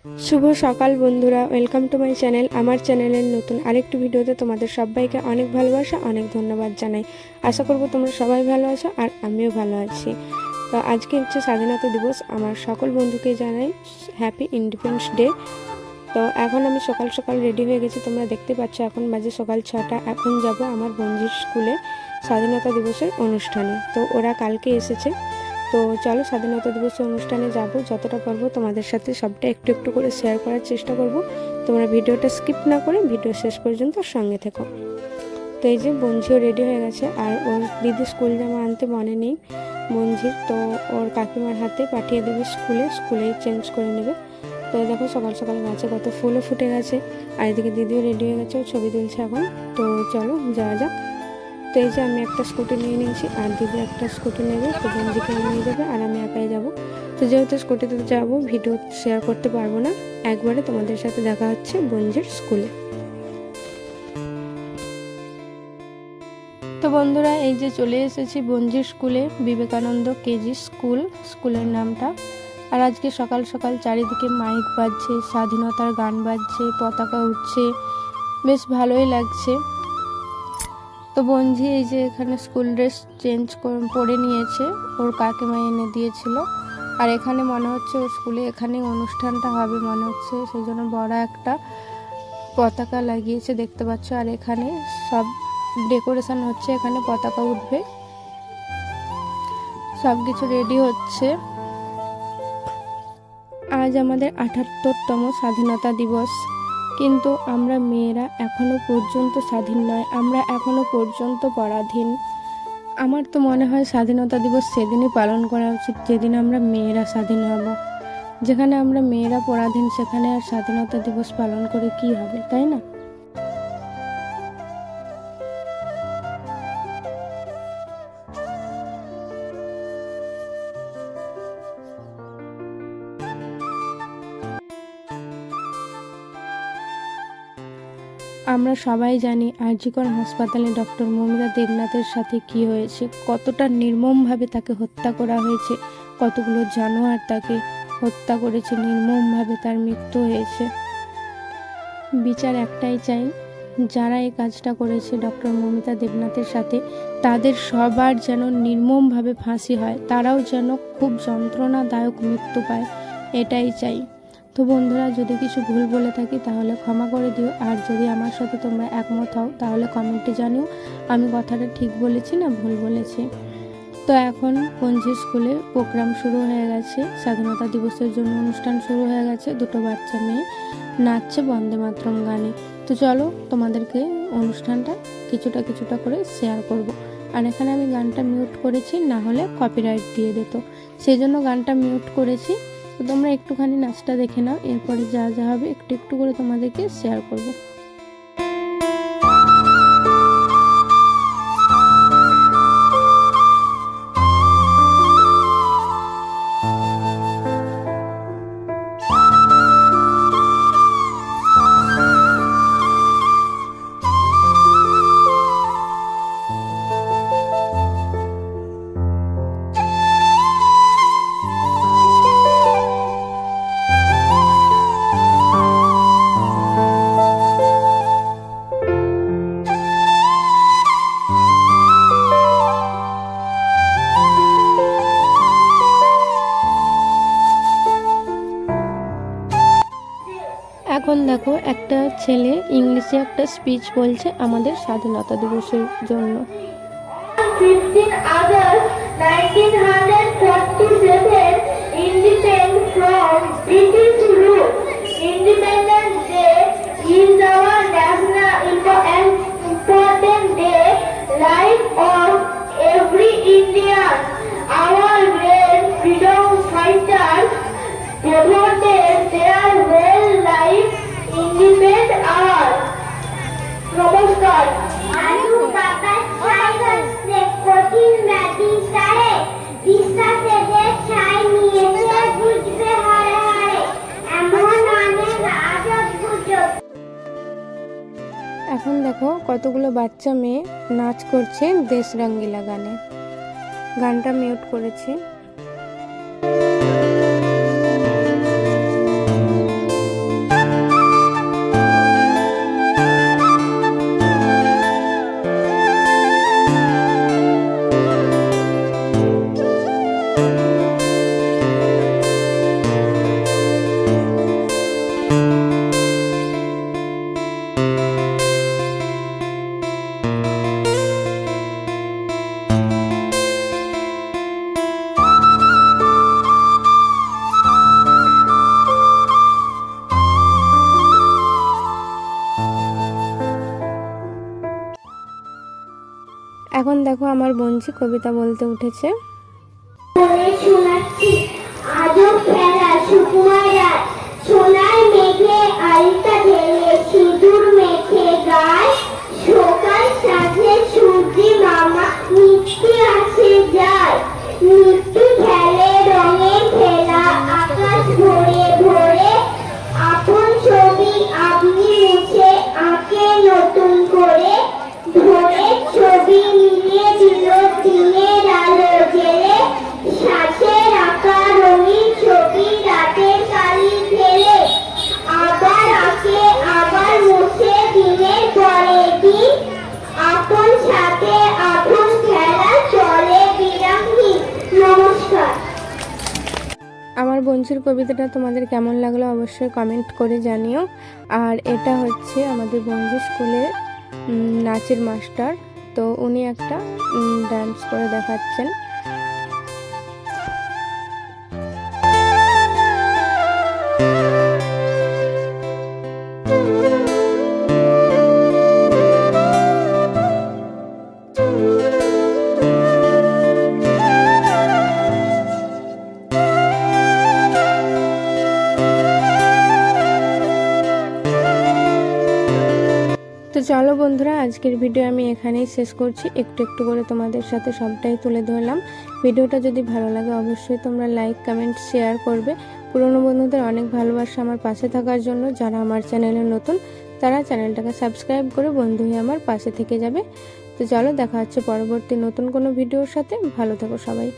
শুভ সকাল বন্ধুরা, welcome to my channel. আমার চ্যানেলের নতুন আরেকটি ভিডিওতে তোমাদের সবাইকে অনেক ভালোবাসা, অনেক ধন্যবাদ জানাই। আশা করব তোমরা সবাই ভালো আছো আর আমিও ভালো আছি। তো আজকে হচ্ছে স্বাধীনতা দিবস। আমার সকল বন্ধুকে জানাই হ্যাপি ইন্ডিপেন্ডেন্স ডে। তো এখন আমি সকাল সকাল রেডি হয়ে গেছি, তোমরা দেখতে পাচ্ছ এখন বাজে সকাল 6টা। এখন যাব আমার বঞ্জির স্কুলে স্বাধীনতা দিবসের অনুষ্ঠানে। তো ওরা কালকে এসেছে। তো চলো স্বাধীনতা দিবসের অনুষ্ঠানে যাব, যতটা পারবো তোমাদের সাথে সবটা একটু একটু করে শেয়ার করার চেষ্টা করব। তোমরা ভিডিওটা স্কিপ না করে ভিডিও শেষ পর্যন্ত সঙ্গে থেকো। তো এই যে বঞ্জিও রেডি হয়ে গেছে, আর ওর দিদি স্কুল জামা আনতে মনে নেই বঞ্জির, তো ওর কাকিমার হাতে পাঠিয়ে দেবে স্কুলেই চেঞ্জ করে নেবে। তো দেখো সকাল সকাল গাছে কত ফুলও ফুটে গেছে, আর এদিকে দিদিও রেডি হয়ে গেছে, ও ছবি তুলছে এখন। তো চলো যাওয়া যাক। তো এই যে আমি একটা স্কুটি নিয়ে নিয়েছি, আর দিদি একটা স্কুটি নেবে, তো বঞ্জিকে নিয়ে যাবে আর আমি একাই যাব। তো যেহেতু স্কুটিতে যাব, ভিডিও শেয়ার করতে পারবো না, একবারে তোমাদের সাথে দেখা হচ্ছে বঞ্জির স্কুলে। তো বন্ধুরা, এই যে চলে এসেছি বঞ্জির স্কুলে, বিবেকানন্দ কেজি স্কুলের নামটা। আর আজকে সকাল সকাল চারিদিকে মাইক বাজছে, স্বাধীনতার গান বাজছে, পতাকা উঠছে, বেশ ভালোই লাগছে। তো বঞ্জি এই যে এখানে স্কুল ড্রেস চেঞ্জ পরে নিয়েছে, ওর কাকিমা এনে দিয়েছিল। আর এখানে মনে হচ্ছে ওর স্কুলে এখানে অনুষ্ঠানটা হবে মনে হচ্ছে, সেই জন্য বড় একটা পতাকা লাগিয়েছে দেখতে পাচ্ছ। আর এখানে সব ডেকোরেশন হচ্ছে, এখানে পতাকা উঠবে, সব কিছু রেডি হচ্ছে। আজ আমাদের ৭৮তম স্বাধীনতা দিবস, কিন্তু আমরা মেয়েরা এখনো পর্যন্ত স্বাধীন নয়, আমরা এখনো পর্যন্ত পরাধীন। আমার তো মনে হয় স্বাধীনতা দিবস সেদিনই পালন করা উচিত যেদিন আমরা মেয়েরা স্বাধীন হব। যেখানে আমরা মেয়েরা পরাধীন, সেখানে আর স্বাধীনতা দিবস পালন করে কি হবে, তাই না? আমরা সবাই জানি আরজিকর হাসপাতালে ডক্টর মৌমিতা দেবনাথের সাথে কি হয়েছে, কতটা নির্মমভাবে তাকে হত্যা করা হয়েছে, কতগুলো জানোয়ার তাকে হত্যা করেছে, নির্মমভাবে তার মৃত্যু হয়েছে। বিচার একটাই চাই, যারা এই কাজটা করেছে ডক্টর মৌমিতা দেবনাথের সাথে, তাদের সবার যেন নির্মমভাবে ফাঁসি হয়, তারাও যেন খুব যন্ত্রণাদায়ক মৃত্যু পায়, এটাই চাই। তো বন্ধুরা, যদি কিছু ভুল বলে থাকি তাহলে ক্ষমা করে দিও, আর যদি আমার সাথে তোমরা একমত হও তাহলে কমেন্টে জানিও আমি কথাটা ঠিক বলেছি না ভুল বলেছি। তো এখন বঞ্জি স্কুলে প্রোগ্রাম শুরু হয়ে গেছে, স্বাধীনতা দিবসের জন্য অনুষ্ঠান শুরু হয়ে গেছে। দুটো বাচ্চা মেয়ে নাচছে বন্দে মাতরম গানে। তো চলো তোমাদেরকে অনুষ্ঠানটা কিছুটা করে শেয়ার করব। আর এখানে আমি গানটা মিউট করেছি, না হলে কপিরাইট দিয়ে দিত, সেই জন্য গানটা মিউট করেছি। তো তোমরা একটুখানি নাচটা দেখে নাও, এরপরে যা যা হবে একটু একটু করে তোমাদেরকে শেয়ার করব। এখন দেখো একটা ছেলে ইংলিশে একটা স্পিচ বলছে আমাদের স্বাধীনতা দিবসের জন্য। 15 August 1947, independent from British rule. Independence Day is our national important day, life of every Indian. Our great freedom fighters devoted their whole life independent hour. নমস্কার, আলু বাবা সাইকেল সে কঠিন ব্যাধি সারে বিশ্বাসে যে ছাই নিয়েছে বুঝবে হারে হারে এমন অনেক আজব গুজব। এখন দেখো কতগুলো বাচ্চা মেয়ে নাচ করছে দেশ রঙ্গিলা গানে। গানটা মিউট করেছি। এখন দেখো আমার বোনঝি কবিতা বলতে উঠেছে। বলে শোনাচ্ছি আজও খেলা সুকুমার রাত, সোনার মেঘে আলতা ঢেলে সিঁদুর মেখে গায়, সকাল সাজে সূর্যি মামা মিষ্টি আসে যায়, মিষ্টি খেলে রঙের খেলা আকাশ ভরে ভরে, আপন ছবি আপনি মুছে আঁকে নতুন করে, ধরে ছবি মিলিয়ে দিল দিনের আলো জেলে, সাথের আঁকা রঙিন ছবি রাতের কালি ফেলে, আবার আঁকে আবার মুছে দিনের পরে দিন, আপন সাথে আপন খেলা চলে বিরামহীন। নমস্কার। আমার বোনঝির কবিতাটা তোমাদের কেমন লাগলো অবশ্যই কমেন্ট করে জানিও। আর এটা হচ্ছে আমাদের বন্ধু স্কুলের নাচের মাস্টার, তো উনি একটা ডান্স করে দেখাচ্ছেন। তো চলো বন্ধুরা, আজকের ভিডিও আমি এখানেই শেষ করছি। একটু একটু করে তোমাদের সাথে সবটাই তুলে ধরলাম। ভিডিওটা যদি ভালো লাগে অবশ্যই তোমরা লাইক কমেন্ট শেয়ার করবে। পুরনো বন্ধুদের অনেক ভালোবাসা আমার পাশে থাকার জন্য। যারা আমার চ্যানেলে নতুন তারা চ্যানেলটাকে সাবস্ক্রাইব করে বন্ধু হয়ে আমার পাশে থেকে যাবে। তো চলো, দেখা হচ্ছে পরবর্তী নতুন কোনো ভিডিওর সাথে। ভালো থেকো সবাই।